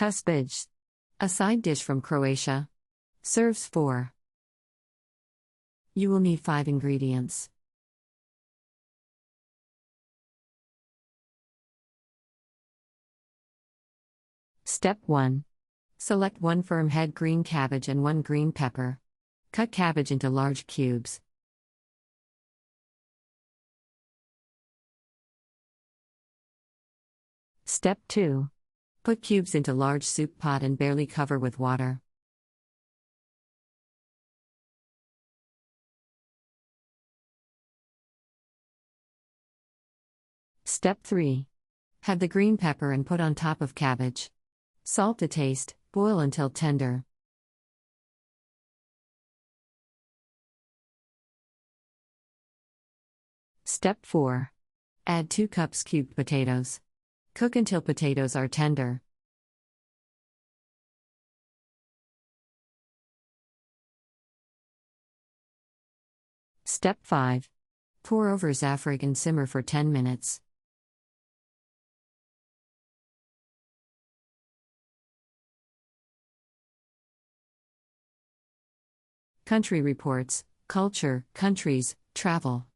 Cuspajs. A side dish from Croatia. Serves 4. You will need 5 ingredients. Step 1. Select 1 firm head green cabbage and 1 green pepper. Cut cabbage into large cubes. Step 2. Put cubes into large soup pot and barely cover with water. Step 3. Have the green pepper and put on top of cabbage. Salt to taste, boil until tender. Step 4. Add 2 cups cubed potatoes. Cook until potatoes are tender. Step 5. Pour over Zafrig and simmer for 10 minutes. Country Reports, Culture, Countries, Travel.